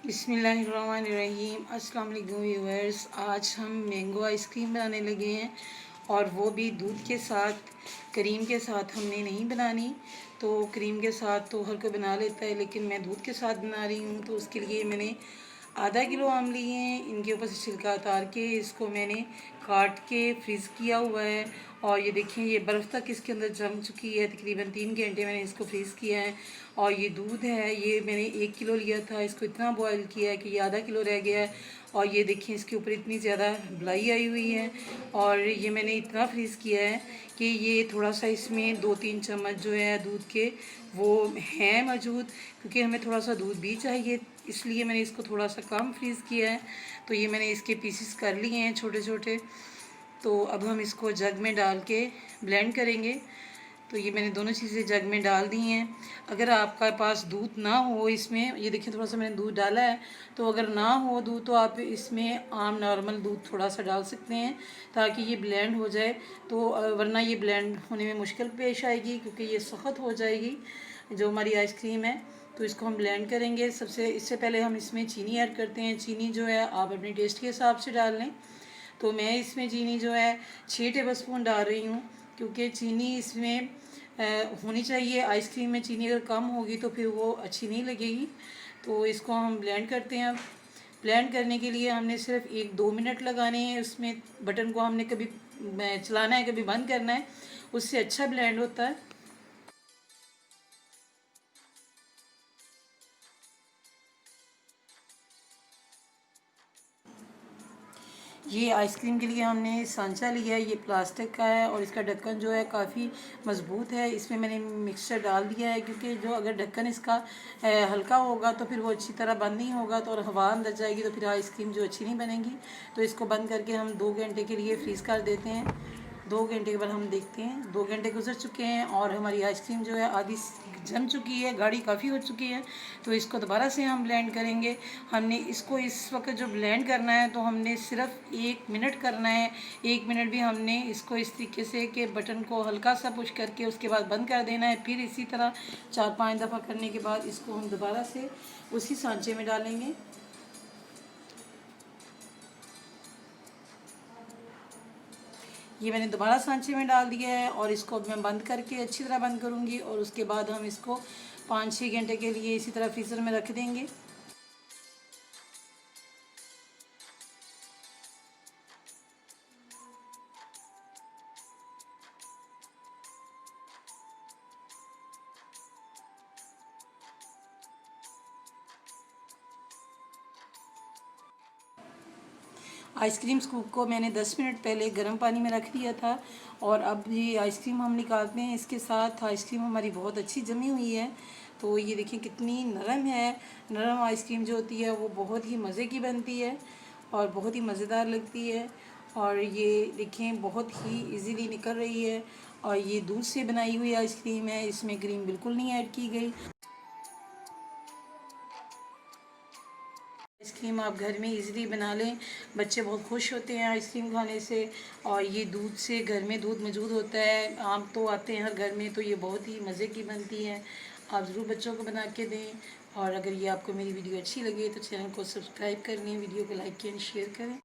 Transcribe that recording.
बिस्मिल्लाहिर्रहमानिर्रहीम। अस्सलाम वालेकुम व्यूअर्स। आज हम मैंगो आइसक्रीम बनाने लगे हैं और वो भी दूध के साथ, क्रीम के साथ हमने नहीं बनानी। तो क्रीम के साथ तो हर कोई बना लेता है, लेकिन मैं दूध के साथ बना रही हूँ। तो उसके लिए मैंने आधा किलो आम लिए हैं। इनके ऊपर से छिलका उतार के इसको मैंने काट के फ्रीज़ किया हुआ है। और ये देखें, ये बर्फ़ तक इसके अंदर जम चुकी है। तकरीबन 3 घंटे मैंने इसको फ्रीज़ किया है। और ये दूध है, ये मैंने 1 किलो लिया था। इसको इतना बॉयल किया है कि ये आधा किलो रह गया है। और ये देखिए, इसके ऊपर इतनी ज़्यादा बलाई आई हुई है। और ये मैंने इतना फ्रीज़ किया है कि ये थोड़ा सा इसमें 2-3 चम्मच जो है दूध के वो हैं मौजूद, क्योंकि हमें थोड़ा सा दूध भी चाहिए, इसलिए मैंने इसको थोड़ा सा कम फ्रीज़ किया है। तो ये मैंने इसके पीसेस कर लिए हैं छोटे छोटे। तो अब हम इसको जग में डाल के ब्लेंड करेंगे। तो ये मैंने दोनों चीज़ें जग में डाल दी हैं। अगर आपका पास दूध ना हो इसमें, ये देखिए थोड़ा सा मैंने दूध डाला है, तो अगर ना हो दूध तो आप इसमें आम नॉर्मल दूध थोड़ा सा डाल सकते हैं ताकि ये ब्लेंड हो जाए। तो वरना ये ब्लेंड होने में मुश्किल पेश आएगी, क्योंकि ये सख्त हो जाएगी जो हमारी आइसक्रीम है। तो इसको हम ब्लेंड करेंगे। इससे पहले हम इसमें चीनी ऐड करते हैं। चीनी जो है आप अपने टेस्ट के हिसाब से डाल लें। तो मैं इसमें चीनी जो है 6 टेबल स्पून डाल रही हूँ, क्योंकि चीनी इसमें होनी चाहिए। आइसक्रीम में चीनी अगर कम होगी तो फिर वो अच्छी नहीं लगेगी। तो इसको हम ब्लेंड करते हैं। ब्लेंड करने के लिए हमने सिर्फ 1-2 मिनट लगाने हैं। उसमें बटन को हमने कभी चलाना है, कभी बंद करना है, उससे अच्छा ब्लेंड होता है। ये आइसक्रीम के लिए हमने सांचा लिया है, ये प्लास्टिक का है और इसका ढक्कन जो है काफ़ी मज़बूत है। इसमें मैंने मिक्सचर डाल दिया है, क्योंकि जो अगर ढक्कन इसका हल्का होगा तो फिर वो अच्छी तरह बंद नहीं होगा, तो और हवा अंदर जाएगी तो फिर आइसक्रीम जो अच्छी नहीं बनेगी। तो इसको बंद करके हम 2 घंटे के लिए फ्रीज़ कर देते हैं। 2 घंटे के बाद हम देखते हैं, 2 घंटे गुजर चुके हैं और हमारी आइसक्रीम जो है आधी जम चुकी है, गाढ़ी काफ़ी हो चुकी है। तो इसको दोबारा से हम ब्लेंड करेंगे। हमने इसको इस वक्त जो ब्लेंड करना है तो हमने सिर्फ 1 मिनट करना है। 1 मिनट भी हमने इसको इस तरीके से कि बटन को हल्का सा पुश करके उसके बाद बंद कर देना है। फिर इसी तरह 4-5 दफ़ा करने के बाद इसको हम दोबारा से उसी सांचे में डालेंगे। ये मैंने दोबारा सांचे में डाल दिया है और इसको अब मैं बंद करके अच्छी तरह बंद करूँगी और उसके बाद हम इसको 5-6 घंटे के लिए इसी तरह फ्रीज़र में रख देंगे। आइसक्रीम स्कूप को मैंने 10 मिनट पहले गर्म पानी में रख दिया था और अब ये आइसक्रीम हम निकालते हैं। इसके साथ आइसक्रीम हमारी बहुत अच्छी जमी हुई है। तो ये देखिए कितनी नरम है। नरम आइसक्रीम जो होती है वो बहुत ही मज़े की बनती है और बहुत ही मज़ेदार लगती है। और ये देखें बहुत ही इजीली निकल रही है। और ये दूध से बनाई हुई आइसक्रीम है, इसमें क्रीम बिल्कुल नहीं ऐड की गई। आइसक्रीम आप घर में इजीली बना लें, बच्चे बहुत खुश होते हैं आइसक्रीम खाने से। और ये दूध से, घर में दूध मौजूद होता है, आम तो आते हैं हर घर में, तो ये बहुत ही मज़े की बनती है। आप ज़रूर बच्चों को बना के दें। और अगर ये आपको मेरी वीडियो अच्छी लगे तो चैनल को सब्सक्राइब कर लें, वीडियो को लाइक करें, शेयर करें।